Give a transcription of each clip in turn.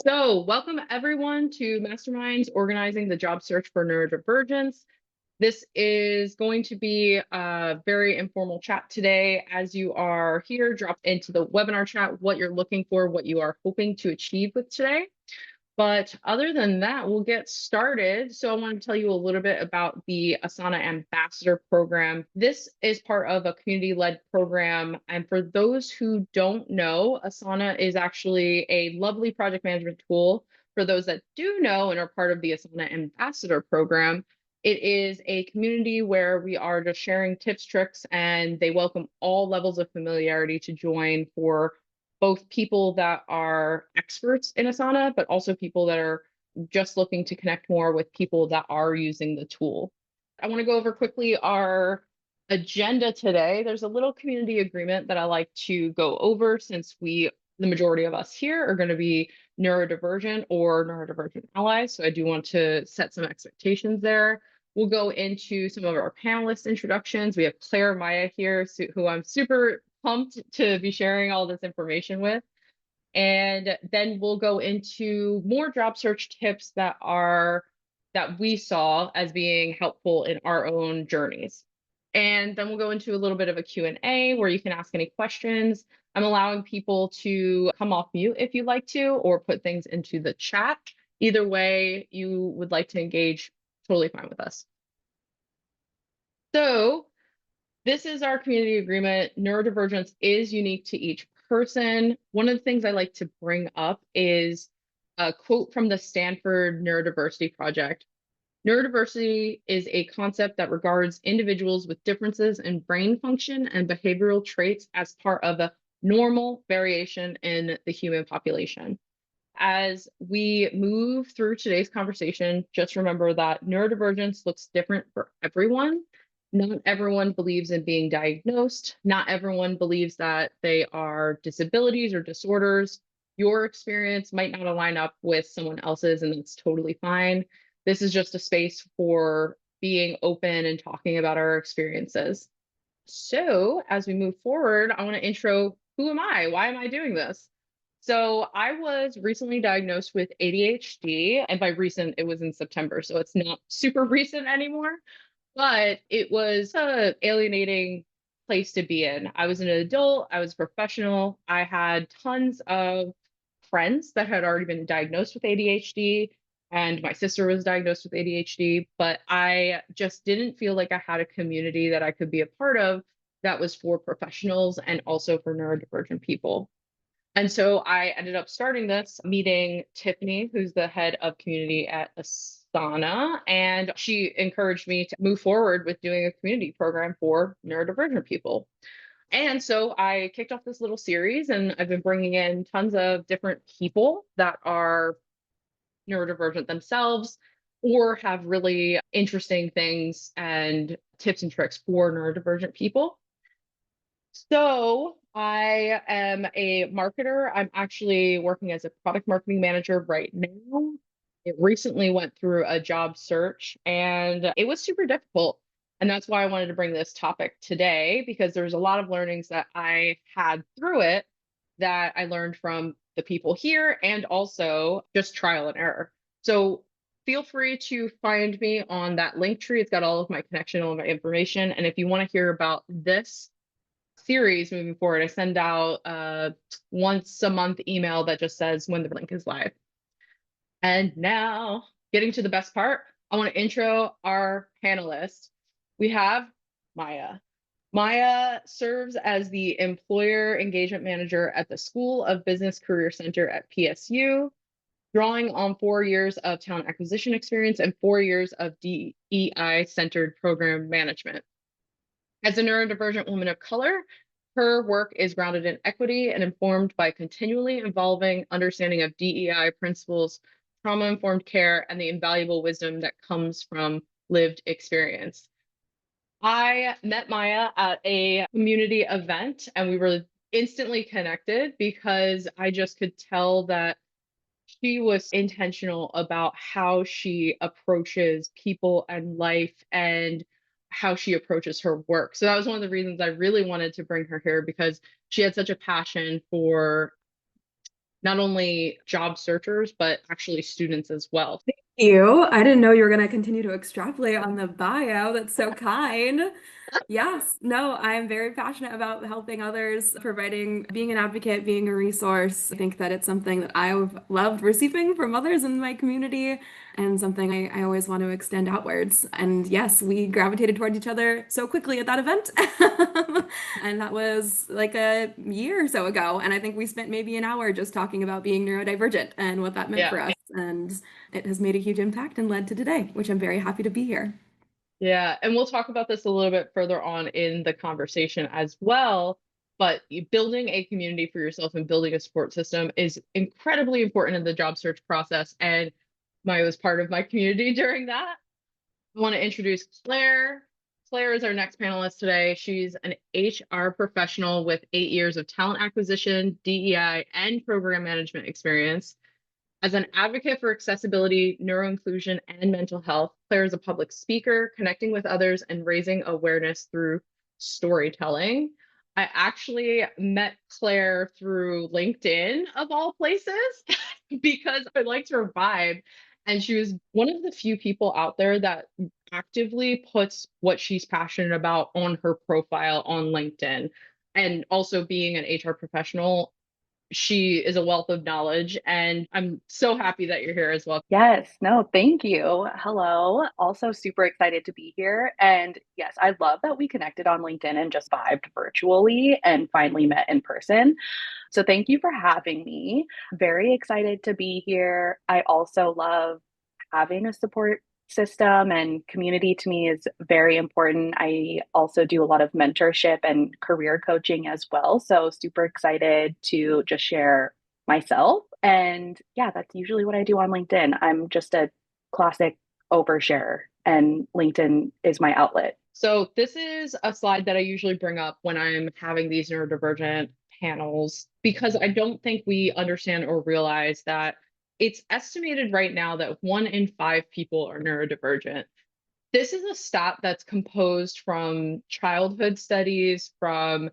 So, welcome everyone to Masterminds Organizing the Job Search for Neurodivergents. This is going to be a very informal chat today. As you are here, drop into the webinar chat what you're looking for, what you are hoping to achieve with today. But other than that, we'll get started. So I want to tell you a little bit about the Asana Ambassador Program. This is part of a community-led program. And for those who don't know, Asana is actually a lovely project management tool. For those that do know and are part of the Asana Ambassador Program, it is a community where we are just sharing tips, tricks, and they welcome all levels of familiarity to join for both people that are experts in Asana, but also people that are just looking to connect more with people that are using the tool. I want to go over quickly our agenda today. There's a little community agreement that I like to go over since the majority of us here are going to be neurodivergent or neurodivergent allies. So I do want to set some expectations there. We'll go into some of our panelist introductions. We have Claire Maya here, who I'm super pumped to be sharing all this information with. And then we'll go into more job search tips that we saw as being helpful in our own journeys. And then we'll go into a little bit of a Q&A where you can ask any questions. I'm allowing people to come off mute if you'd like to, or put things into the chat. Either way you would like to engage, totally fine with us. So this is our community agreement. Neurodivergence is unique to each person. One of the things I like to bring up is a quote from the Stanford Neurodiversity Project. Neurodiversity is a concept that regards individuals with differences in brain function and behavioral traits as part of a normal variation in the human population. As we move through today's conversation, just remember that neurodivergence looks different for everyone. Not everyone believes in being diagnosed. Not everyone believes that they are disabilities or disorders. Your experience might not align up with someone else's, and that's totally fine. This is just a space for being open and talking about our experiences. So as we move forward, I want to intro, who am I? Why am I doing this? So I was recently diagnosed with ADHD, and by recent, it was in September, so it's not super recent anymore, but it was a alienating place to be in. I was an adult, I was a professional, I had tons of friends that had already been diagnosed with ADHD, and my sister was diagnosed with ADHD, but I just didn't feel like I had a community that I could be a part of that was for professionals and also for neurodivergent people. And so I ended up starting this, meeting Tiffany, who's the head of community at Asana, and she encouraged me to move forward with doing a community program for neurodivergent people. And so I kicked off this little series, and I've been bringing in tons of different people that are neurodivergent themselves or have really interesting things and tips and tricks for neurodivergent people. So I am a marketer. I'm actually working as a product marketing manager right now. It recently went through a job search and it was super difficult. And that's why I wanted to bring this topic today, because there's a lot of learnings that I had through it that I learned from the people here and also just trial and error. So feel free to find me on that link tree. It's got all of my connection, all of my information. And if you want to hear about this series moving forward, I send out a once a month email that just says when the link is live. And now, getting to the best part, I want to intro our panelists. We have Maya. Maya serves as the Employer Engagement Manager at the School of Business Career Center at PSU, drawing on 4 years of talent acquisition experience and 4 years of DEI-centered program management. As a neurodivergent woman of color, her work is grounded in equity and informed by continually evolving understanding of DEI principles, trauma-informed care, and the invaluable wisdom that comes from lived experience. I met Maya at a community event and we were instantly connected because I just could tell that she was intentional about how she approaches people and life and how she approaches her work. So that was one of the reasons I really wanted to bring her here, because she had such a passion for not only job searchers, but actually students as well. You. I didn't know you were going to continue to extrapolate on the bio. That's so kind. Yes, no, I'm very passionate about helping others, providing, being an advocate, being a resource. I think that it's something that I've loved receiving from others in my community and something I always want to extend outwards. And yes, we gravitated toward each other so quickly at that event. And that was like a year or so ago. And I think we spent maybe an hour just talking about being neurodivergent and what that meant Yeah. for us. And it has made a huge impact and led to today, which I'm very happy to be here. Yeah, and we'll talk about this a little bit further on in the conversation as well. But building a community for yourself and building a support system is incredibly important in the job search process. And Maya was part of my community during that. I want to introduce Claire. Claire is our next panelist today. She's an HR professional with 8 years of talent acquisition, DEI, and program management experience. As an advocate for accessibility, neuroinclusion, and mental health, Claire is a public speaker, connecting with others and raising awareness through storytelling. I actually met Claire through LinkedIn, of all places, because I liked her vibe. And she was one of the few people out there that actively puts what she's passionate about on her profile on LinkedIn. And also being an HR professional, she is a wealth of knowledge, and I'm so happy that you're here as well. Yes, no, thank you. Hello. Also super excited to be here. And yes, I love that we connected on LinkedIn and just vibed virtually and finally met in person. So thank you for having me. Very excited to be here. I also love having a support system, and community to me is very important. I also do a lot of mentorship and career coaching as well. So super excited to just share myself. And yeah, that's usually what I do on LinkedIn. I'm just a classic oversharer, and LinkedIn is my outlet. So this is a slide that I usually bring up when I'm having these neurodivergent panels, because I don't think we understand or realize that it's estimated right now that 1 in 5 people are neurodivergent. This is a stat that's composed from childhood studies, from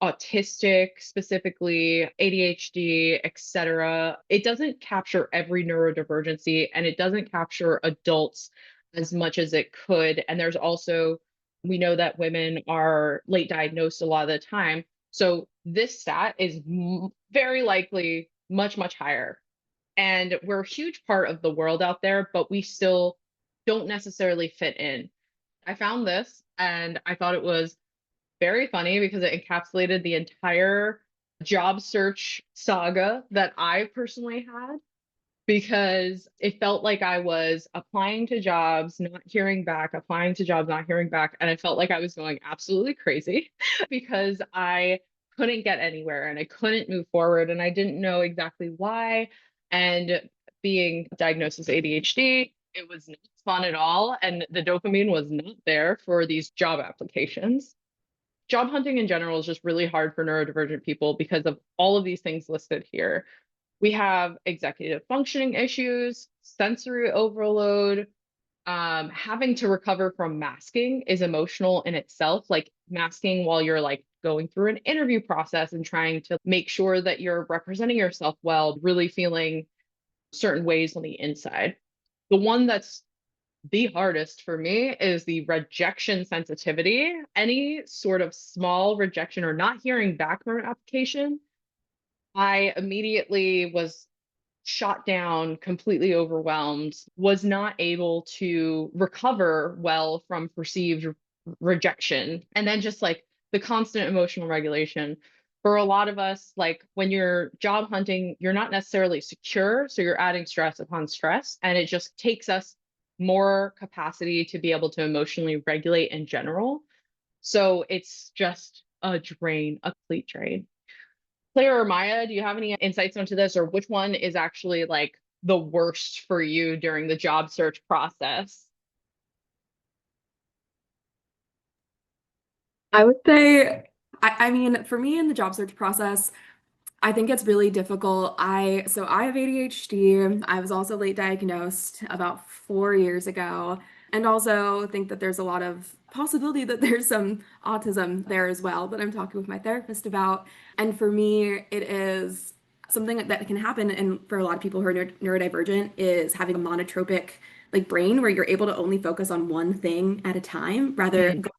autistic, specifically ADHD, etc. It doesn't capture every neurodivergency, and it doesn't capture adults as much as it could. And there's also, we know that women are late diagnosed a lot of the time. So this stat is very likely much, much higher. And we're a huge part of the world out there, but we still don't necessarily fit in. I found this and I thought it was very funny because it encapsulated the entire job search saga that I personally had, because it felt like I was applying to jobs, not hearing back, applying to jobs, not hearing back. And I felt like I was going absolutely crazy because I couldn't get anywhere and I couldn't move forward and I didn't know exactly why. And being diagnosed as ADHD, it was not fun at all. And the dopamine was not there for these job applications. Job hunting in general is just really hard for neurodivergent people because of all of these things listed here. We have executive functioning issues, sensory overload, having to recover from masking is emotional in itself, like masking while you're like going through an interview process and trying to make sure that you're representing yourself well, really feeling certain ways on the inside. The one that's the hardest for me is the rejection sensitivity. Any sort of small rejection or not hearing back from an application, I immediately was shot down, completely overwhelmed, was not able to recover well from perceived rejection. And then just like the constant emotional regulation. For a lot of us, like when you're job hunting, you're not necessarily secure. So you're adding stress upon stress. And it just takes us more capacity to be able to emotionally regulate in general. So it's just a drain, a complete drain. Claire or Maya, do you have any insights onto this, or which one is actually like the worst for you during the job search process? I would say, I mean, for me in the job search process, I think it's really difficult. So I have ADHD. I was also late diagnosed about 4 years ago, and also think that there's a lot of possibility that there's some autism there as well that I'm talking with my therapist about. And for me, it is Something that can happen, and for a lot of people who are neurodivergent, is having a monotropic like brain where you're able to only focus on one thing at a time rather Mm. go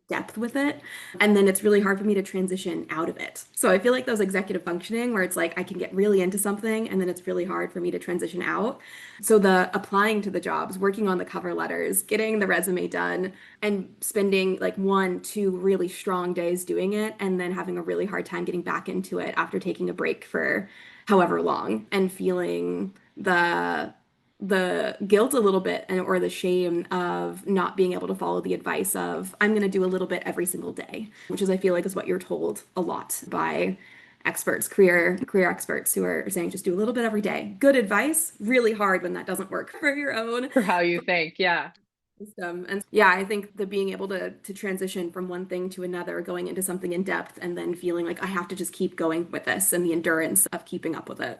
depth with it. And then it's really hard for me to transition out of it. So I feel like those executive functioning where it's like I can get really into something and then it's really hard for me to transition out. So the applying to the jobs, working on the cover letters, getting the resume done, and spending like 1, 2 really strong days doing it, and then having a really hard time getting back into it after taking a break for however long and feeling the guilt a little bit and or the shame of not being able to follow the advice of I'm going to do a little bit every single day, which is I feel like is what you're told a lot by experts, career experts who are saying just do a little bit every day. Good advice, really hard when that doesn't work for your own For how you think. Yeah. system. And yeah, I think the being able to transition from one thing to another, going into something in depth and then feeling like I have to just keep going with this and the endurance of keeping up with it.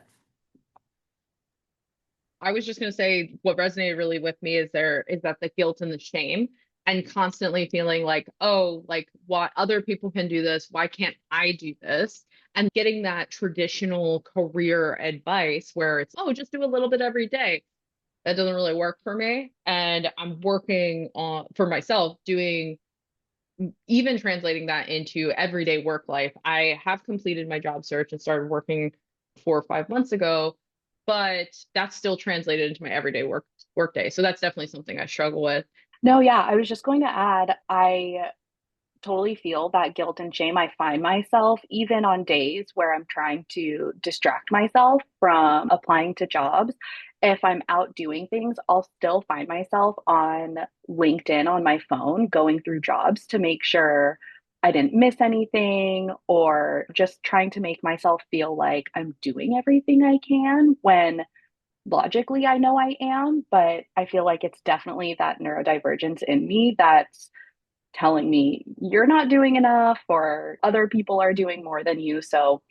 I was just going to say what resonated really with me is that the guilt and the shame and constantly feeling like, oh, like why other people can do this, why can't I do this? And getting that traditional career advice where it's, oh, just do a little bit every day. That doesn't really work for me. And I'm working on for myself doing even translating that into everyday work life. I have completed my job search and started working 4 or 5 months ago, but that's still translated into my everyday work day. So that's definitely something I struggle with. No, yeah, I was just going to add, I totally feel that guilt and shame. I find myself even on days where I'm trying to distract myself from applying to jobs. If I'm out doing things, I'll still find myself on LinkedIn on my phone going through jobs to make sure I didn't miss anything or just trying to make myself feel like I'm doing everything I can when logically I know I am, but I feel like it's definitely that neurodivergence in me that's telling me you're not doing enough or other people are doing more than you. So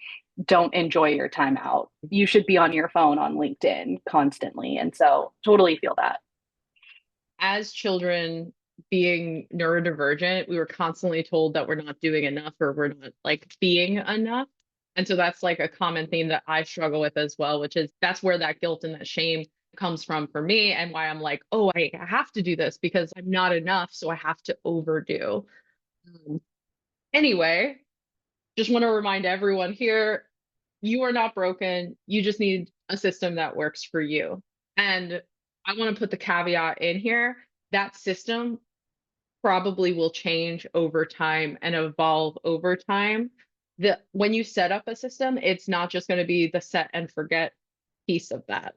don't enjoy your time out. You should be on your phone on LinkedIn constantly. And so totally feel that. As children, being neurodivergent, we were constantly told that we're not doing enough or we're not like being enough. And so that's like a common theme that I struggle with as well, which is that's where that guilt and that shame comes from for me and why I'm like, oh, I have to do this because I'm not enough. So I have to overdo. Um, anyway, just want to remind everyone here, you are not broken. You just need a system that works for you. And I want to put the caveat in here that system probably will change over time and evolve over time. When you set up a system, it's not just going to be the set and forget piece of that.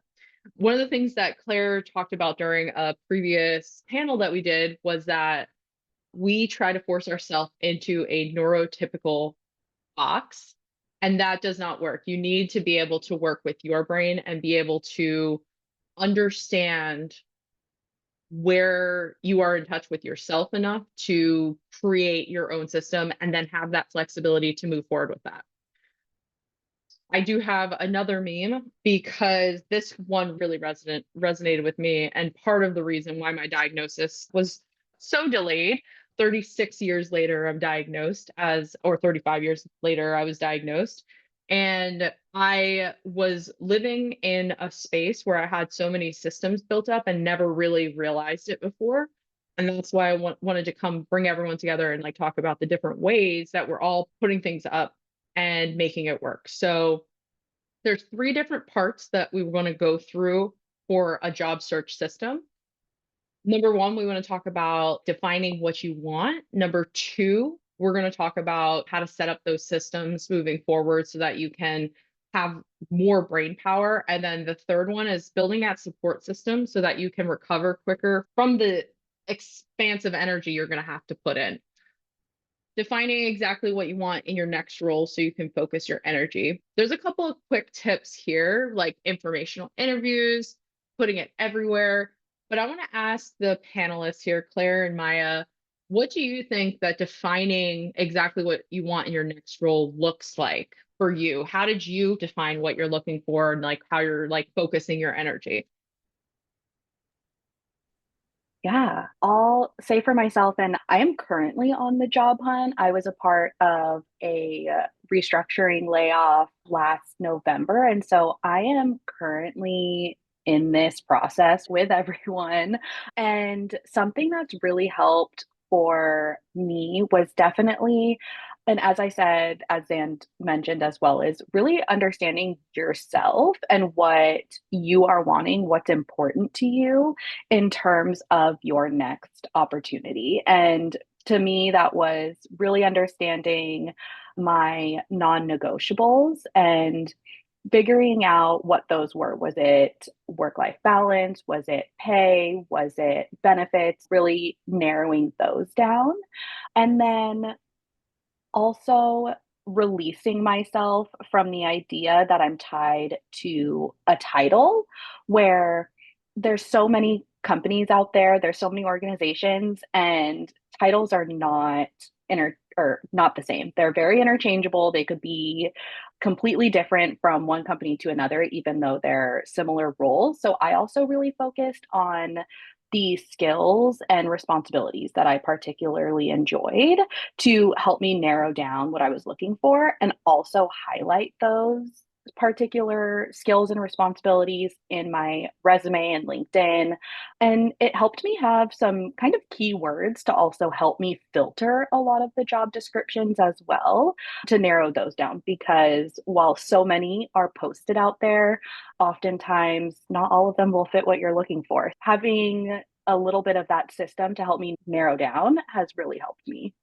One of the things that Claire talked about during a previous panel that we did was that we try to force ourselves into a neurotypical box, and that does not work. You need to be able to work with your brain and be able to understand where you are in touch with yourself enough to create your own system and then have that flexibility to move forward with that. I do have another meme because this one really resonated with me. And part of the reason why my diagnosis was so delayed, 36 years later, I'm diagnosed or 35 years later, I was diagnosed. And I was living in a space where I had so many systems built up and never really realized it before. And that's why I wanted to come bring everyone together and like talk about the different ways that we're all putting things up and making it work. So there's 3 different parts that we want to go through for a job search system. Number 1, we want to talk about defining what you want. Number 2, we're going to talk about how to set up those systems moving forward so that you can have more brain power. And then the third one is building that support system so that you can recover quicker from the expansive energy you're going to have to put in. Defining exactly what you want in your next role so you can focus your energy. There's a couple of quick tips here, like informational interviews, putting it everywhere. But I want to ask the panelists here, Claire and Maya, what do you think that defining exactly what you want in your next role looks like for you? How did you define what you're looking for and like how you're like focusing your energy? Yeah, I'll say for myself, and I am currently on the job hunt. I was a part of a restructuring layoff last November. And so I am currently in this process with everyone. And something that's really helped for me was definitely, and as I said, as Zan mentioned as well, is really understanding yourself and what you are wanting, what's important to you in terms of your next opportunity. And to me, that was really understanding my non negotiables and figuring out what those were. Was it work life balance? Was it pay? Was it benefits? Really narrowing those down. And then also releasing myself from the idea that I'm tied to a title where there's so many companies out there, there's so many organizations, and titles are not or not the same. They're very interchangeable. They could be completely different from one company to another, even though they're similar roles. So I also really focused on the skills and responsibilities that I particularly enjoyed to help me narrow down what I was looking for and also highlight those particular skills and responsibilities in my resume and LinkedIn. And it helped me have some kind of keywords to also help me filter a lot of the job descriptions as well to narrow those down. Because while so many are posted out there, oftentimes not all of them will fit what you're looking for. Having a little bit of that system to help me narrow down has really helped me.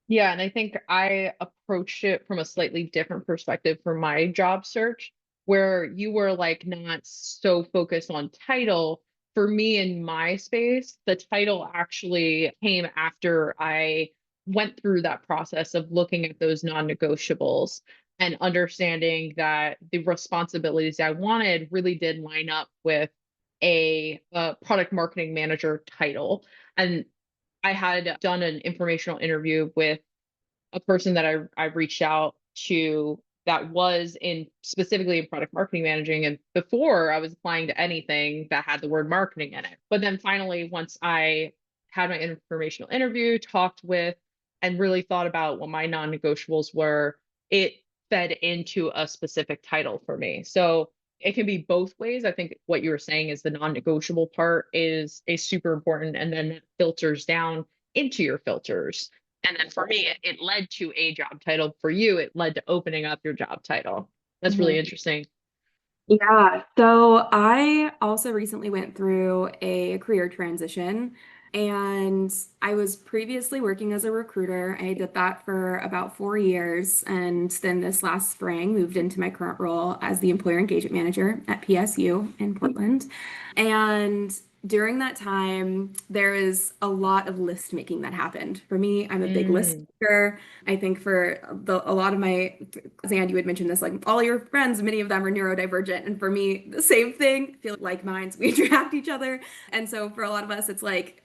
Yeah, and I think I approached it from a slightly different perspective for my job search, where you were like not so focused on title. For me in my space, the title actually came after I went through that process of looking at those non-negotiables and understanding that the responsibilities I wanted really did line up with a product marketing manager title. And I had done an informational interview with a person that I reached out to that was in specifically in product marketing managing. And before I was applying to anything that had the word marketing in it. But then finally, once I had my informational interview, talked with, and really thought about what my non-negotiables were, it fed into a specific title for me. So it can be both ways. I think what you were saying is the non-negotiable part is super important, and then it filters down into your filters. And then for me, it led to a job title. For you, it led to opening up your job title. That's really interesting. Yeah, so I also recently went through a career transition, and I was previously working as a recruiter. I did that for about 4 years, and then this last spring moved into my current role as the employer engagement manager at PSU in Portland. And during that time, there is a lot of list making that happened. For me, I'm a big list Mm, maker. I think for a lot of my, Zan, you had mentioned this, like all your friends, many of them are neurodivergent. And for me, the same thing. I feel like minds, we attract each other. And so for a lot of us, it's like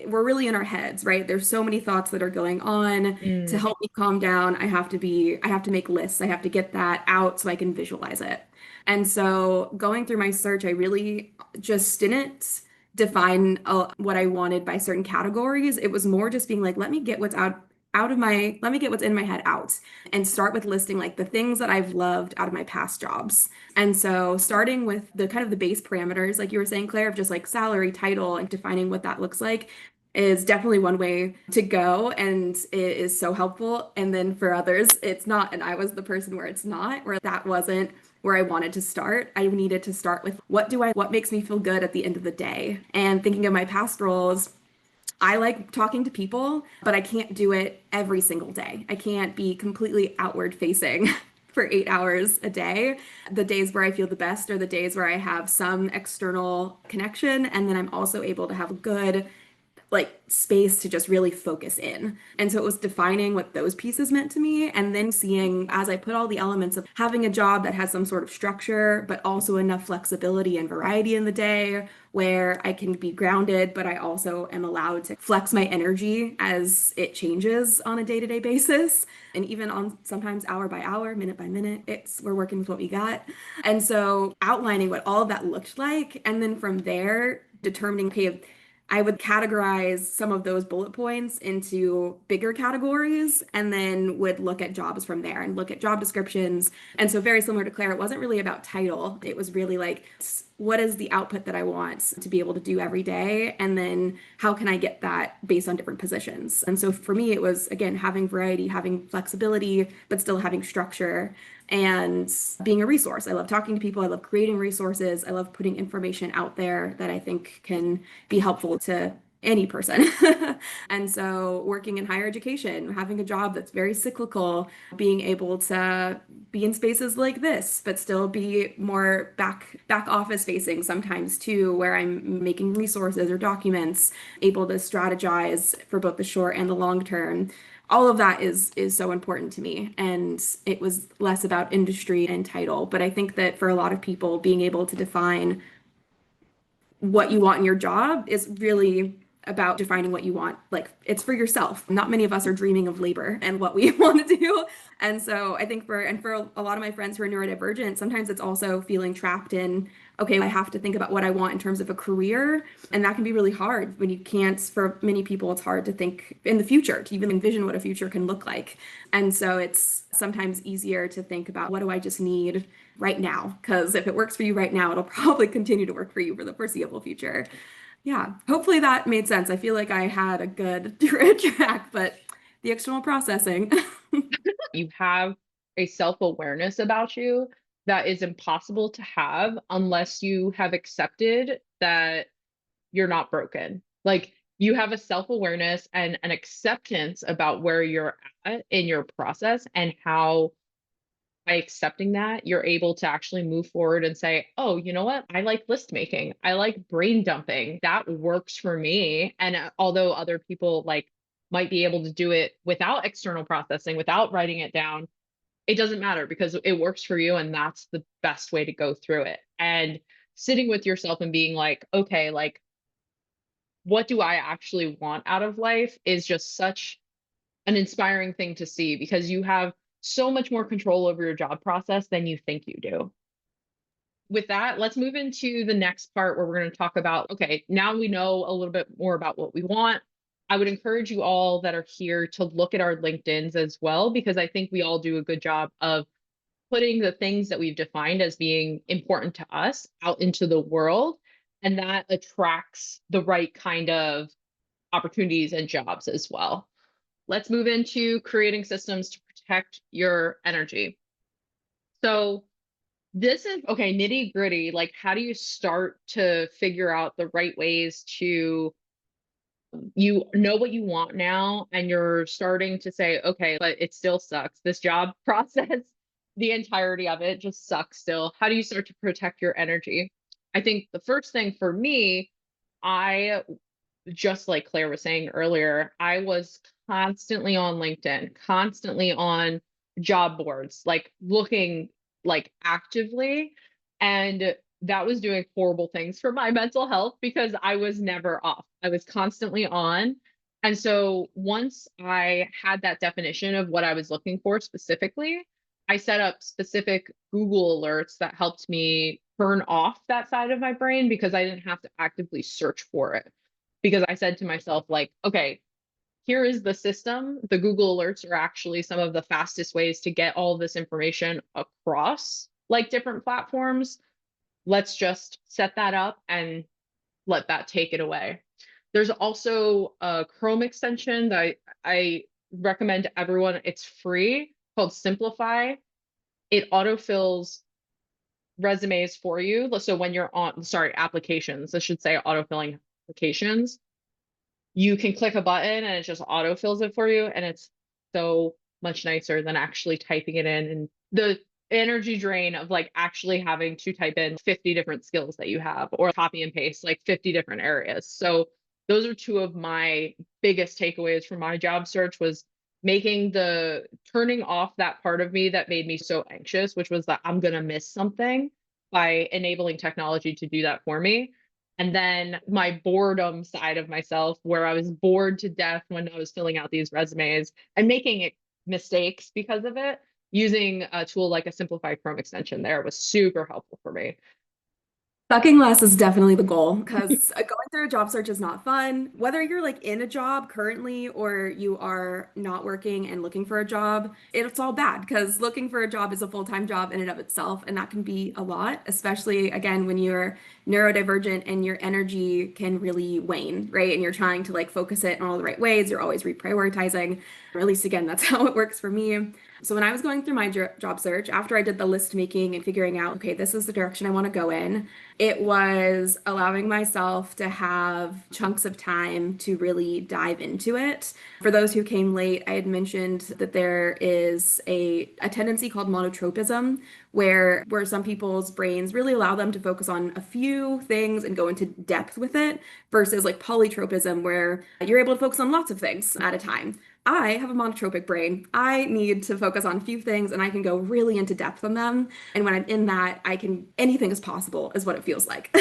we're really in our heads, right? There's so many thoughts that are going on. To mm, help me calm down, I have to make lists. I have to get that out so I can visualize it. And so going through my search, I really just didn't define what I wanted by certain categories. It was more just being like, let me get what's let me get what's in my head out and start with listing like the things that I've loved out of my past jobs. And so starting with the kind of the base parameters, like you were saying, Claire, of just like salary, title, and defining what that looks like is definitely one way to go, and it is so helpful. And then for others, it's not. And I was the person where it's not, where that wasn't where I wanted to start. I needed to start with what makes me feel good at the end of the day. And thinking of my past roles, I like talking to people, but I can't do it every single day. I can't be completely outward facing for 8 hours a day. The days where I feel the best are the days where I have some external connection, and then I'm also able to have a good like space to just really focus in. And so it was defining what those pieces meant to me, and then seeing as I put all the elements of having a job that has some sort of structure, but also enough flexibility and variety in the day where I can be grounded, but I also am allowed to flex my energy as it changes on a day-to-day basis. And even on sometimes hour by hour, minute by minute, we're working with what we got. And so outlining what all of that looked like, and then from there determining, okay, I would categorize some of those bullet points into bigger categories and then would look at jobs from there and look at job descriptions. And so, very similar to Claire, it wasn't really about title. It was really like, what is the output that I want to be able to do every day? And then, how can I get that based on different positions? And so, for me, it was, again, having variety, having flexibility, but still having structure and being a resource. I love talking to people. I love creating resources. I love putting information out there that I think can be helpful to any person. And so working in higher education, having a job that's very cyclical, being able to be in spaces like this, but still be more back office facing sometimes too, where I'm making resources or documents, able to strategize for both the short and the long term. All of that is so important to me. And it was less about industry and title. But I think that for a lot of people, being able to define what you want in your job is really about defining what you want. Like, it's for yourself. Not many of us are dreaming of labor and what we want to do. And so I think for a lot of my friends who are neurodivergent, sometimes it's also feeling trapped in, okay, I have to think about what I want in terms of a career. And that can be really hard when you can't, for many people, it's hard to think in the future, to even envision what a future can look like. And so it's sometimes easier to think about, what do I just need right now? Because if it works for you right now, it'll probably continue to work for you for the foreseeable future. Yeah, hopefully that made sense. I feel like I had a good track, but the external processing. You have a self-awareness about you that is impossible to have unless you have accepted that you're not broken. Like, you have a self-awareness and an acceptance about where you're at in your process, and how by accepting that, you're able to actually move forward and say, oh, you know what? I like list making. I like brain dumping. That works for me. And although other people like might be able to do it without external processing, without writing it down, it doesn't matter because it works for you. And that's the best way to go through it. And sitting with yourself and being like, okay, like, what do I actually want out of life is just such an inspiring thing to see, because you have so much more control over your job process than you think you do. With that, let's move into the next part where we're going to talk about, okay, now we know a little bit more about what we want. I would encourage you all that are here to look at our LinkedIns as well, because I think we all do a good job of putting the things that we've defined as being important to us out into the world. And that attracts the right kind of opportunities and jobs as well. Let's move into creating systems to protect your energy. So this is, okay, nitty gritty. Like, how do you start to figure out the right ways to, you know what you want now, and you're starting to say, okay, but it still sucks. This job process, the entirety of it just sucks still. How do you start to protect your energy? I think the first thing for me, I, just like Claire was saying earlier, I was constantly on LinkedIn, constantly on job boards, like looking like actively. And that was doing horrible things for my mental health because I was never off. I was constantly on. And so once I had that definition of what I was looking for specifically, I set up specific Google alerts that helped me turn off that side of my brain, because I didn't have to actively search for it. Because I said to myself, like, okay, here is the system. The Google alerts are actually some of the fastest ways to get all this information across like different platforms. Let's just set that up and let that take it away. There's also a Chrome extension that I recommend to everyone. It's free, called Simplify. It autofills resumes for you. So when you're on, sorry, applications, I should say autofilling applications, you can click a button and it just autofills it for you. And it's so much nicer than actually typing it in, and the energy drain of like actually having to type in 50 different skills that you have, or copy and paste like 50 different areas. So those are two of my biggest takeaways from my job search, was turning off that part of me that made me so anxious, which was that I'm going to miss something, by enabling technology to do that for me. And then my boredom side of myself, where I was bored to death when I was filling out these resumes and making mistakes because of it, using a tool like a Simplify Chrome extension there was super helpful for me. Sucking less is definitely the goal because going through a job search is not fun. Whether you're like in a job currently or you are not working and looking for a job, it's all bad because looking for a job is a full-time job in and of itself, and that can be a lot, especially again when you're neurodivergent and your energy can really wane, right? And you're trying to like focus it in all the right ways. You're always reprioritizing, or at least again, that's how it works for me. So when I was going through my job search, after I did the list making and figuring out, okay, this is the direction I want to go in, it was allowing myself to have chunks of time to really dive into it. For those who came late, I had mentioned that there is a tendency called monotropism, where some people's brains really allow them to focus on a few things and go into depth with it, versus like polytropism, where you're able to focus on lots of things at a time. I have a monotropic brain. I need to focus on a few things and I can go really into depth on them. And when I'm in that, anything is possible, is what it feels like.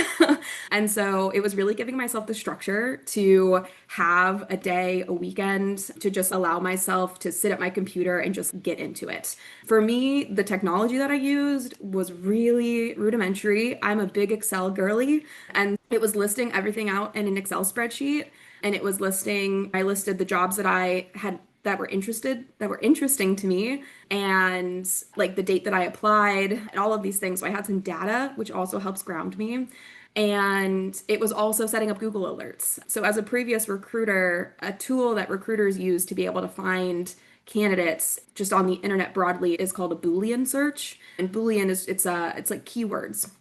And so it was really giving myself the structure to have a day, a weekend, to just allow myself to sit at my computer and just get into it. For me, the technology that I used was really rudimentary. I'm a big Excel girly, and it was listing everything out in an Excel spreadsheet. And it was I listed the jobs that I had that were interesting to me, and like the date that I applied and all of these things. So I had some data, which also helps ground me. And it was also setting up Google Alerts. So as a previous recruiter, a tool that recruiters use to be able to find candidates just on the internet broadly is called a Boolean search. And Boolean it's like keywords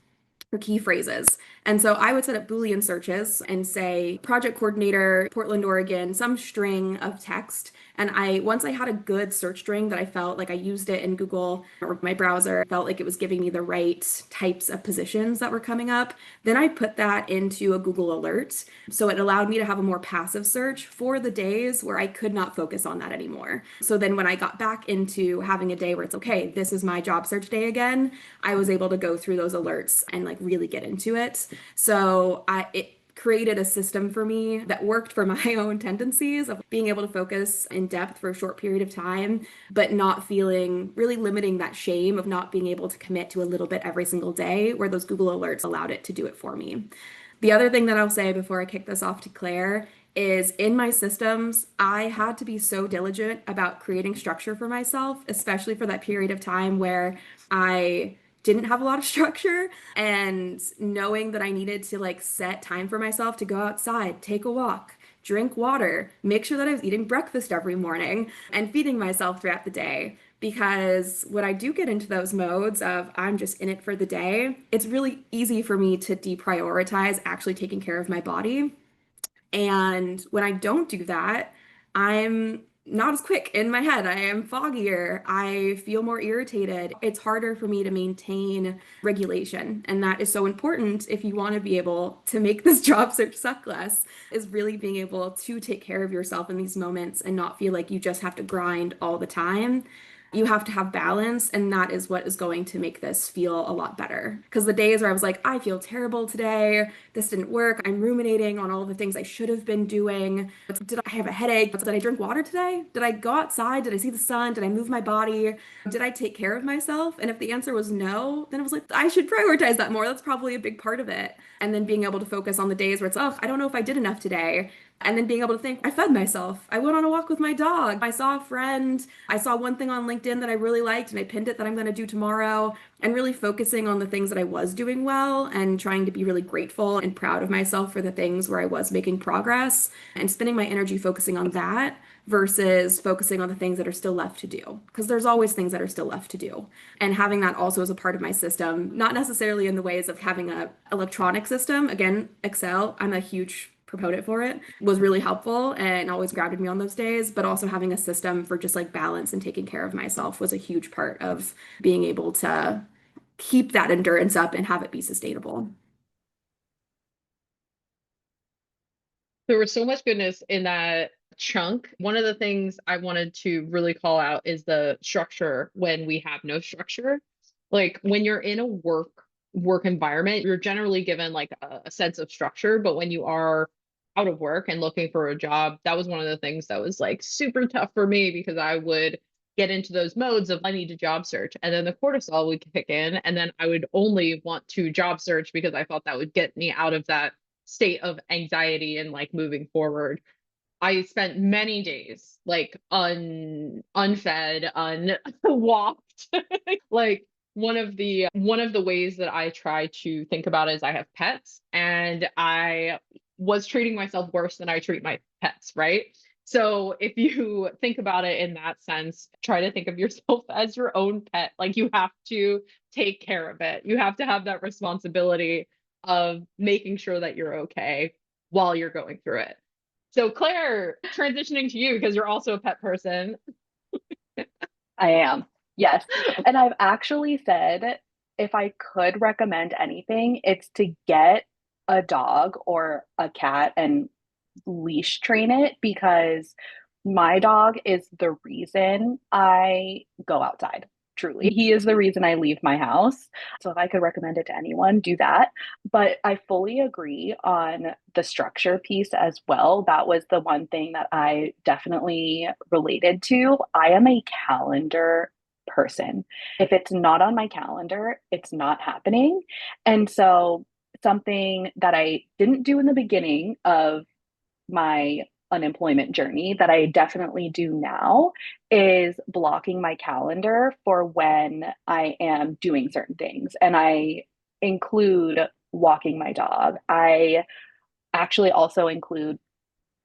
or key phrases. And so I would set up Boolean searches and say project coordinator, Portland, Oregon, some string of text. And once I had a good search string that I felt like I used it in Google or my browser, felt like it was giving me the right types of positions that were coming up, then I put that into a Google alert. So it allowed me to have a more passive search for the days where I could not focus on that anymore. So then when I got back into having a day where it's okay, this is my job search day again, I was able to go through those alerts and like really get into it. So it created a system for me that worked for my own tendencies of being able to focus in depth for a short period of time, but not feeling really limiting that shame of not being able to commit to a little bit every single day, where those Google alerts allowed it to do it for me. The other thing that I'll say before I kick this off to Claire is in my systems, I had to be so diligent about creating structure for myself, especially for that period of time where I didn't have a lot of structure, and knowing that I needed to like set time for myself to go outside, take a walk, drink water, make sure that I was eating breakfast every morning and feeding myself throughout the day. Because when I do get into those modes of I'm just in it for the day, it's really easy for me to deprioritize actually taking care of my body. And when I don't do that, I'm not as quick in my head. I am foggier. I feel more irritated. It's harder for me to maintain regulation. And that is so important if you want to be able to make this job search suck less, is really being able to take care of yourself in these moments and not feel like you just have to grind all the time. You have to have balance, and that is what is going to make this feel a lot better. Because the days where I was like, I feel terrible today, this didn't work, I'm ruminating on all the things I should have been doing. Did I have a headache? Did I drink water today? Did I go outside? Did I see the sun? Did I move my body? Did I take care of myself? And if the answer was no, then it was like, I should prioritize that more. That's probably a big part of it. And then being able to focus on the days where it's, oh, I don't know if I did enough today. And then being able to think, I fed myself. I went on a walk with my dog. I saw a friend. I saw one thing on LinkedIn that I really liked and I pinned it that I'm going to do tomorrow. And really focusing on the things that I was doing well and trying to be really grateful and proud of myself for the things where I was making progress, and spending my energy focusing on that versus focusing on the things that are still left to do. Because there's always things that are still left to do. And having that also as a part of my system, not necessarily in the ways of having a electronic system. Again, Excel, I'm a huge proponent for it, was really helpful and always grounded me on those days, but also having a system for just like balance and taking care of myself was a huge part of being able to keep that endurance up and have it be sustainable. There was so much goodness in that chunk. One of the things I wanted to really call out is the structure when we have no structure. Like when you're in a work environment, you're generally given like a sense of structure, but when you are out of work and looking for a job, that was one of the things that was like super tough for me, because I would get into those modes of I need to job search, and then the cortisol would kick in, and then I would only want to job search because I thought that would get me out of that state of anxiety and like moving forward. I spent many days like unfed, unwalked. Like one of the ways that I try to think about is I have pets, and I was treating myself worse than I treat my pets, right? So if you think about it in that sense, try to think of yourself as your own pet. Like you have to take care of it. You have to have that responsibility of making sure that you're okay while you're going through it. So Claire, transitioning to you because you're also a pet person. I am. Yes. And I've actually said if I could recommend anything, it's to get a dog or a cat and leash train it, because my dog is the reason I go outside. Truly, he is the reason I leave my house. So if I could recommend it to anyone, do that. But I fully agree on the structure piece as well. That was the one thing that I definitely related to. I am a calendar person. If it's not on my calendar, it's not happening. And so something that I didn't do in the beginning of my unemployment journey that I definitely do now is blocking my calendar for when I am doing certain things. And I include walking my dog. I actually also include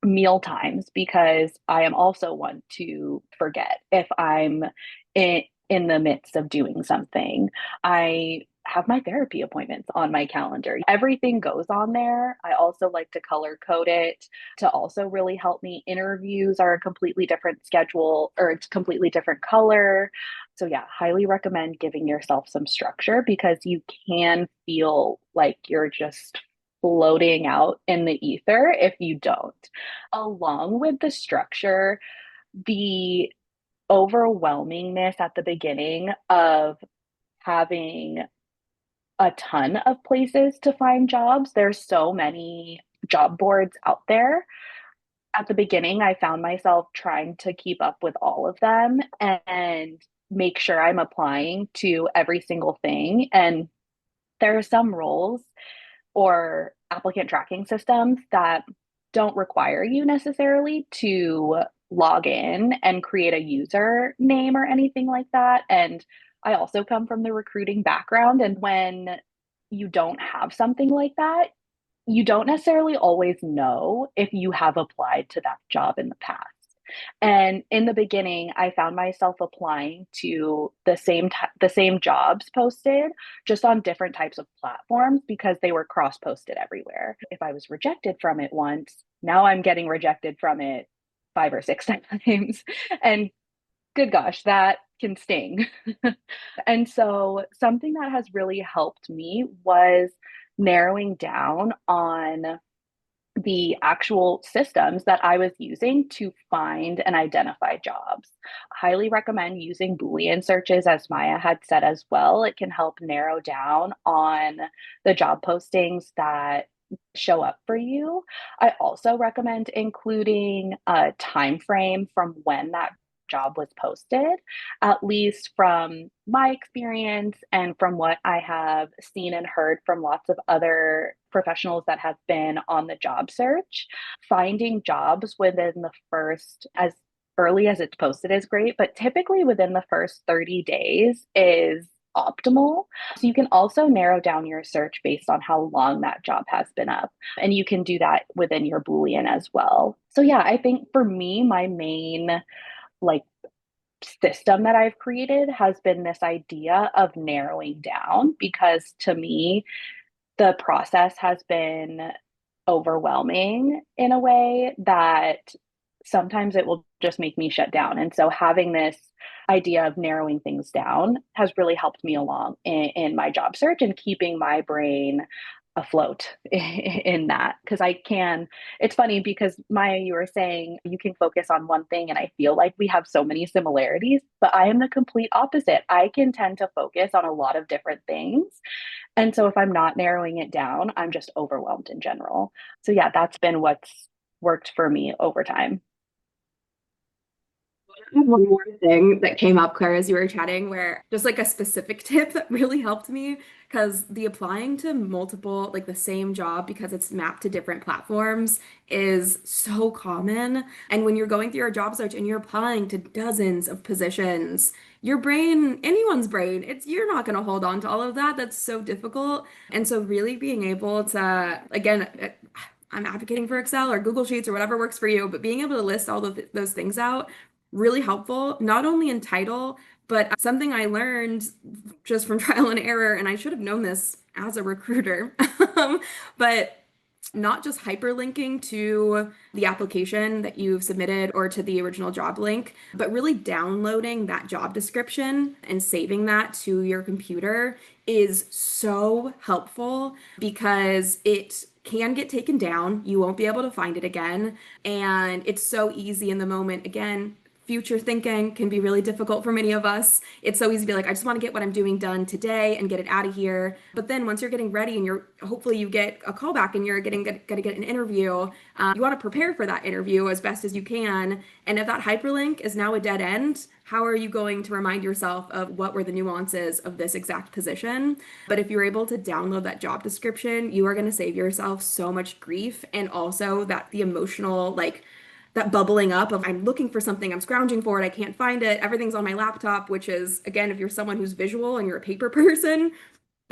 meal times, because I am also one to forget if I'm in the midst of doing something. I have my therapy appointments on my calendar. Everything goes on there. I also like to color code it to also really help me. Interviews are a completely different schedule, or it's completely different color. So yeah, highly recommend giving yourself some structure, because you can feel like you're just floating out in the ether if you don't. Along with the structure, the overwhelmingness at the beginning of having a ton of places to find jobs. There's so many job boards out there. At the beginning, I found myself trying to keep up with all of them and make sure I'm applying to every single thing. And there are some roles or applicant tracking systems that don't require you necessarily to log in and create a user name or anything like that. And I also come from the recruiting background. And when you don't have something like that, you don't necessarily always know if you have applied to that job in the past. And in the beginning, I found myself applying to the same jobs posted, just on different types of platforms, because they were cross posted everywhere. If I was rejected from it once, now I'm getting rejected from it 5 or 6 times. And good gosh, that can sting. And so something that has really helped me was narrowing down on the actual systems that I was using to find and identify jobs. Highly recommend using Boolean searches, as Maya had said as well. It can help narrow down on the job postings that show up for you. I also recommend including a time frame from when that job was posted, at least from my experience and from what I have seen and heard from lots of other professionals that have been on the job search. Finding jobs within the first, as early as it's posted is great, but typically within the first 30 days is optimal. So you can also narrow down your search based on how long that job has been up. And you can do that within your Boolean as well. So yeah, I think for me, my main like system that I've created has been this idea of narrowing down, because to me, the process has been overwhelming in a way that sometimes it will just make me shut down. And so having this idea of narrowing things down has really helped me along in my job search and keeping my brain afloat in that, because it's funny because Maya, you were saying you can focus on one thing, and I feel like we have so many similarities, but I am the complete opposite. I can tend to focus on a lot of different things, and so if I'm not narrowing it down, I'm just overwhelmed in general. So yeah, that's been what's worked for me over time. One more thing that came up, Claire, as you were chatting, where just like a specific tip that really helped me, because the applying to multiple, like the same job because it's mapped to different platforms is so common. And when you're going through your job search and you're applying to dozens of positions, your brain, anyone's brain, it's you're not going to hold on to all of that. That's so difficult. And so really being able to, again, I'm advocating for Excel or Google Sheets or whatever works for you, but being able to list all of those things out really helpful, not only in title, but something I learned just from trial and error, and I should have known this as a recruiter, but not just hyperlinking to the application that you've submitted or to the original job link, but really downloading that job description and saving that to your computer is so helpful because it can get taken down. You won't be able to find it again. And it's so easy in the moment. Again, future thinking can be really difficult for many of us. It's so easy to be like, I just want to get what I'm doing done today and get it out of here. But then once you're getting ready and hopefully you get a call back and you're going to get an interview, you want to prepare for that interview as best as you can. And if that hyperlink is now a dead end, how are you going to remind yourself of what were the nuances of this exact position? But if you're able to download that job description, you are going to save yourself so much grief, and also the emotional, like, that bubbling up of I'm looking for something, I'm scrounging for it, I can't find it, everything's on my laptop, which is, again, if you're someone who's visual and you're a paper person,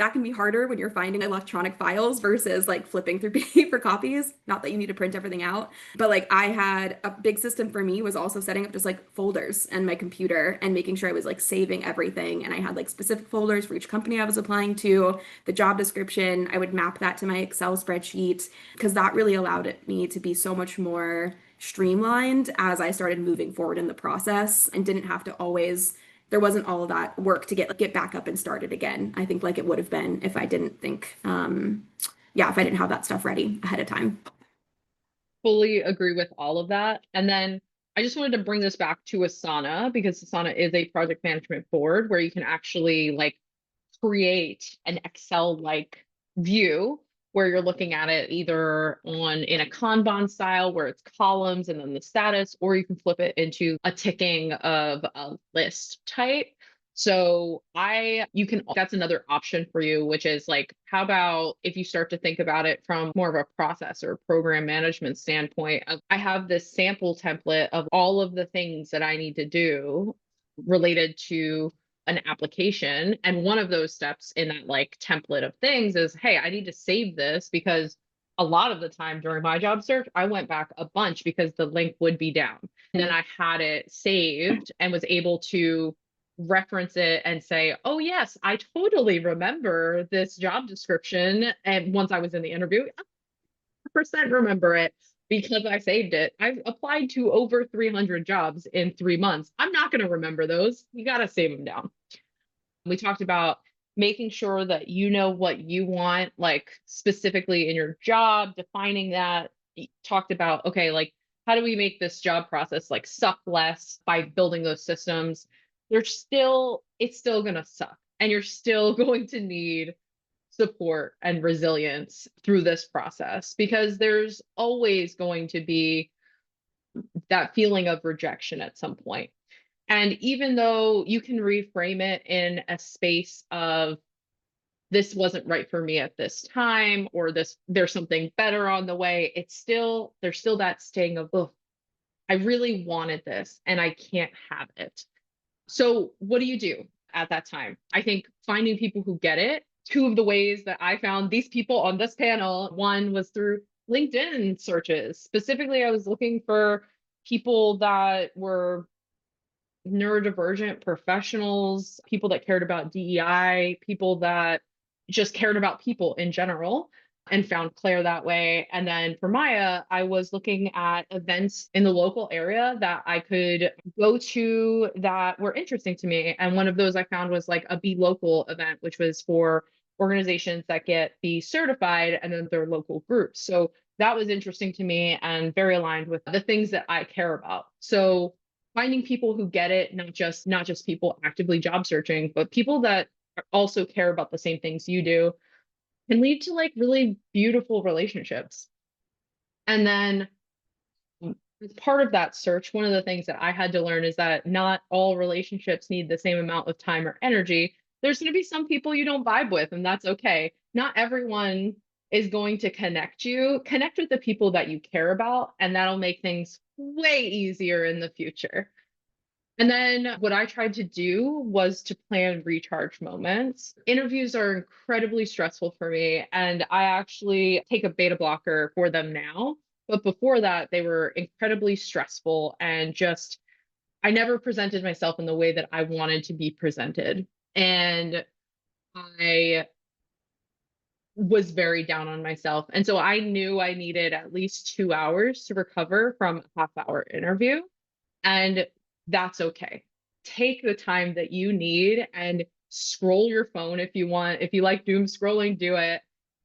that can be harder when you're finding electronic files versus like flipping through paper copies. Not that you need to print everything out, but like I had a big system for me was also setting up just like folders on my computer and making sure I was like saving everything. And I had like specific folders for each company I was applying to, the job description. I would map that to my Excel spreadsheet because that really allowed me to be so much more streamlined as I started moving forward in the process and didn't have to always, there wasn't all of that work to get back up and started again. I think like it would have been if I didn't think, if I didn't have that stuff ready ahead of time. Fully agree with all of that. And then I just wanted to bring this back to Asana because Asana is a project management board where you can actually like create an Excel-like view where you're looking at it either in a Kanban style where it's columns and then the status, or you can flip it into a ticking of a list type. So that's another option for you, which is like, how about if you start to think about it from more of a process or program management standpoint, I have this sample template of all of the things that I need to do related to an application. And one of those steps in that like template of things is, hey, I need to save this because a lot of the time during my job search, I went back a bunch because the link would be down. And then I had it saved and was able to reference it and say, oh yes, I totally remember this job description. And once I was in the interview, I 100% remember it because I saved it. I've applied to over 300 jobs in 3 months. I'm not going to remember those. You got to save them down. We talked about making sure that you know what you want, like specifically in your job, defining that. You talked about, okay, like how do we make this job process like suck less by building those systems? It's still going to suck, and you're still going to need support and resilience through this process because there's always going to be that feeling of rejection at some point. And even though you can reframe it in a space of this wasn't right for me at this time, or there's something better on the way, there's still that sting of, oh, I really wanted this and I can't have it. So what do you do at that time? I think finding people who get it. Two of the ways that I found these people on this panel, one was through LinkedIn searches. Specifically, I was looking for people that were neurodivergent professionals, people that cared about DEI, people that just cared about people in general, and found Claire that way. And then for Maya, I was looking at events in the local area that I could go to that were interesting to me. And one of those I found was like a Be Local event, which was for organizations that get Be certified and then their local groups. So that was interesting to me and very aligned with the things that I care about. So finding people who get it, not just people actively job searching, but people that also care about the same things you do, can lead to like really beautiful relationships. And then as part of that search, one of the things that I had to learn is that not all relationships need the same amount of time or energy. There's going to be some people you don't vibe with, and that's okay. Not everyone is going to connect you. Connect with the people that you care about, and that'll make things way easier in the future. And then what I tried to do was to plan recharge moments. Interviews are incredibly stressful for me, and I actually take a beta blocker for them now. But before that, they were incredibly stressful and just, I never presented myself in the way that I wanted to be presented. And I was very down on myself. And so I knew I needed at least 2 hours to recover from a half-hour interview. And that's okay. Take the time that you need and scroll your phone if you want. If you like doom scrolling, do it.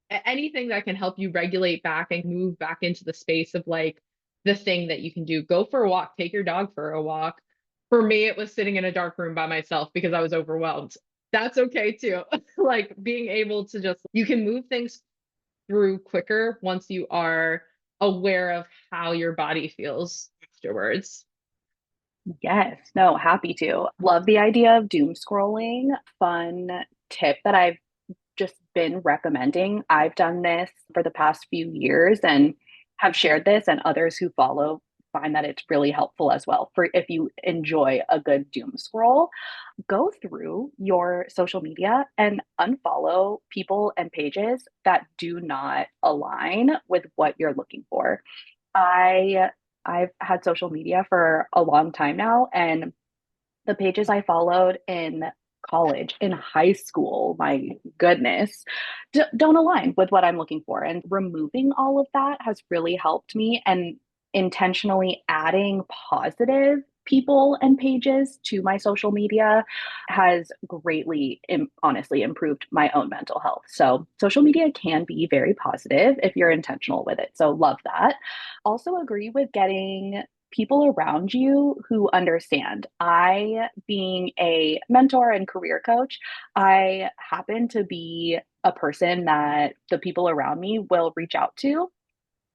Anything that can help you regulate back and move back into the space of like the thing that you can do. Go for a walk, take your dog for a walk. For me, it was sitting in a dark room by myself because I was overwhelmed. That's okay too. Like being able to just, you can move things through quicker once you are aware of how your body feels afterwards. Yes, no, happy to. Love the idea of doom scrolling. Fun tip that I've just been recommending. I've done this for the past few years and have shared this, and others who follow find that it's really helpful as well. For if you enjoy a good doom scroll, go through your social media and unfollow people and pages that do not align with what you're looking for. I I've had social media for a long time now, and the pages I followed in college, in high school, my goodness, don't align with what I'm looking for. And removing all of that has really helped me, and intentionally adding positive people and pages to my social media has greatly, honestly, improved my own mental health. So, social media can be very positive if you're intentional with it. So, love that. Also, agree with getting people around you who understand. I, being a mentor and career coach, I happen to be a person that the people around me will reach out to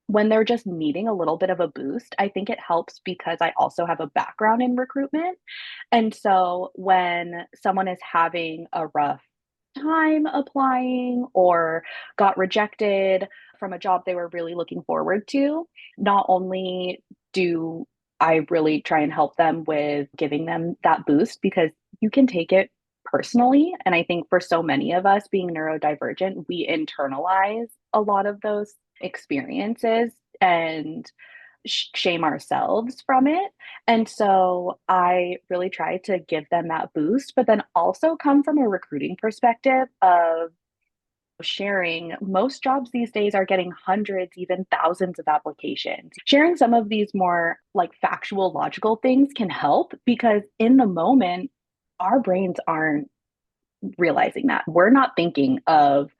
when they're just needing a little bit of a boost. I think it helps because I also have a background in recruitment. And so when someone is having a rough time applying or got rejected from a job they were really looking forward to, not only do I really try and help them with giving them that boost, because you can take it personally. And I think for so many of us being neurodivergent, we internalize a lot of those experiences and shame ourselves from it. And so I really try to give them that boost, but then also come from a recruiting perspective of sharing. Most jobs these days are getting hundreds, even thousands of applications. Sharing some of these more like factual, logical things can help, because in the moment, our brains aren't realizing that. We're not thinking of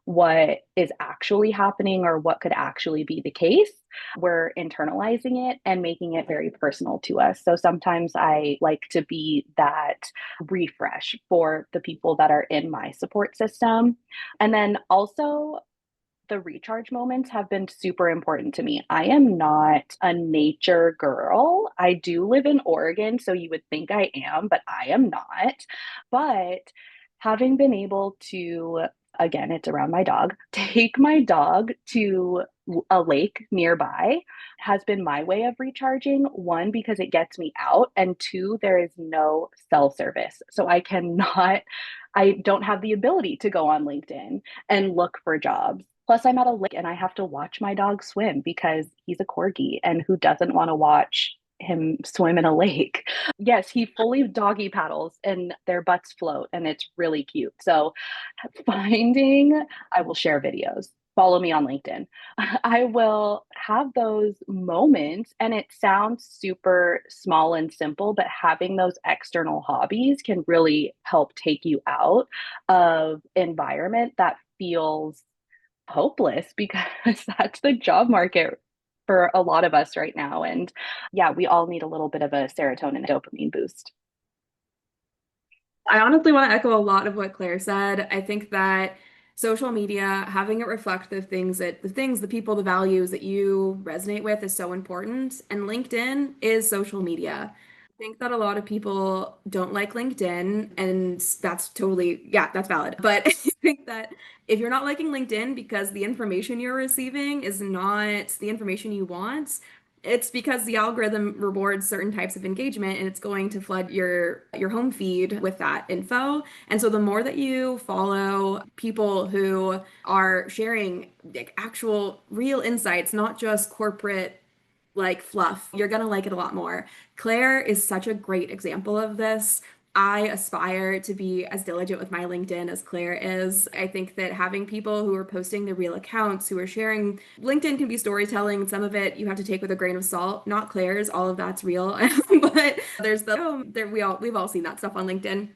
what is actually happening or what could actually be the case. We're internalizing it and making it very personal to us. So sometimes I like to be that refresh for the people that are in my support system. And then also, the recharge moments have been super important to me. I am not a nature girl. I do live in Oregon, so you would think I am, but I am not. But having been able to, again, it's around my dog, take my dog to a lake nearby has been my way of recharging. One, because it gets me out, and two, there is no cell service. So I don't have the ability to go on LinkedIn and look for jobs. Plus, I'm at a lake and I have to watch my dog swim because he's a corgi, and who doesn't want to watch him swim in a lake? Yes, he fully doggy paddles and their butts float, and it's really cute. So, I will share videos. Follow me on LinkedIn. I will have those moments, and it sounds super small and simple, but having those external hobbies can really help take you out of environment that feels hopeless, because that's the job market for a lot of us right now. And yeah, we all need a little bit of a serotonin dopamine boost. I honestly want to echo a lot of what Claire said. I think that social media, having it reflect the people, the values that you resonate with is so important. And LinkedIn is social media. I think that a lot of people don't like LinkedIn, and that's totally, yeah, that's valid. But I think that if you're not liking LinkedIn because the information you're receiving is not the information you want, it's because the algorithm rewards certain types of engagement and it's going to flood your home feed with that info. And so the more that you follow people who are sharing like actual real insights, not just corporate like fluff, you're gonna like it a lot more. Claire is such a great example of this. I aspire to be as diligent with my LinkedIn as Claire is. I think that having people who are posting the real accounts, who are sharing, LinkedIn can be storytelling. Some of it you have to take with a grain of salt. Not Claire's, all of that's real. But there's we've all seen that stuff on LinkedIn.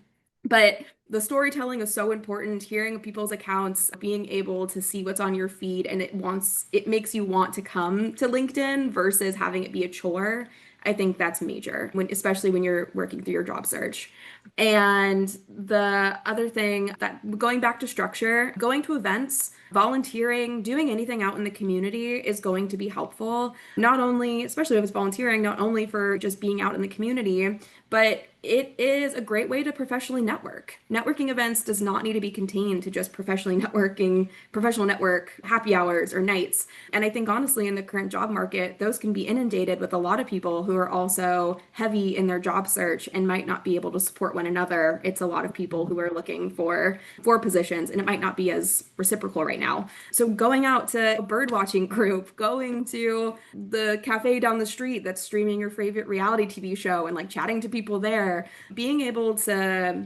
But the storytelling is so important, hearing people's accounts, being able to see what's on your feed, and it makes you want to come to LinkedIn versus having it be a chore. I think that's major, especially when you're working through your job search. And the other thing that going back to structure, going to events, volunteering, doing anything out in the community is going to be helpful. Not only, especially if it's volunteering, not only for just being out in the community, but it is a great way to professionally network. Networking events does not need to be contained to just professional network happy hours or nights. And I think honestly, in the current job market, those can be inundated with a lot of people who are also heavy in their job search and might not be able to support one another. It's a lot of people who are looking for positions, and it might not be as reciprocal right now. So going out to a bird watching group, going to the cafe down the street that's streaming your favorite reality TV show and like chatting to people there, being able to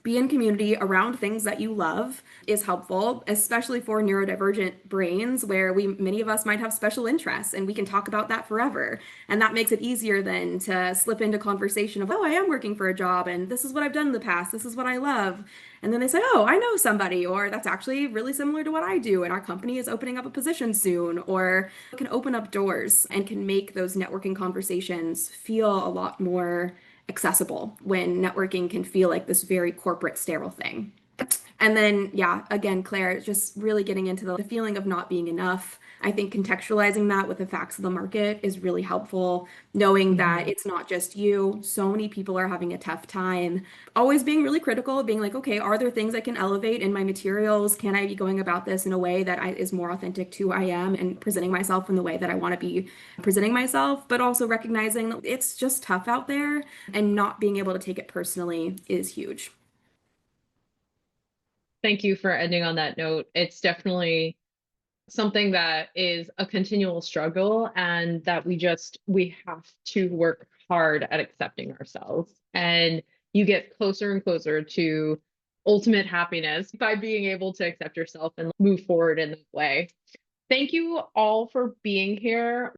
be in community around things that you love is helpful, especially for neurodivergent brains where many of us might have special interests and we can talk about that forever. And that makes it easier then to slip into conversation of, oh, I am working for a job and this is what I've done in the past. This is what I love. And then they say, oh, I know somebody, or that's actually really similar to what I do. And our company is opening up a position soon, or it can open up doors and can make those networking conversations feel a lot more accessible when networking can feel like this very corporate, sterile thing. And then, yeah, again, Claire, just really getting into the feeling of not being enough. I think contextualizing that with the facts of the market is really helpful, knowing that it's not just you. So many people are having a tough time. Always being really critical, being like, okay, are there things I can elevate in my materials? Can I be going about this in a way that is more authentic to who I am and presenting myself in the way that I want to be presenting myself? But also recognizing that it's just tough out there and not being able to take it personally is huge. Thank you for ending on that note. It's definitely something that is a continual struggle, and that we have to work hard at accepting ourselves. And you get closer and closer to ultimate happiness by being able to accept yourself and move forward in that way. Thank you all for being here.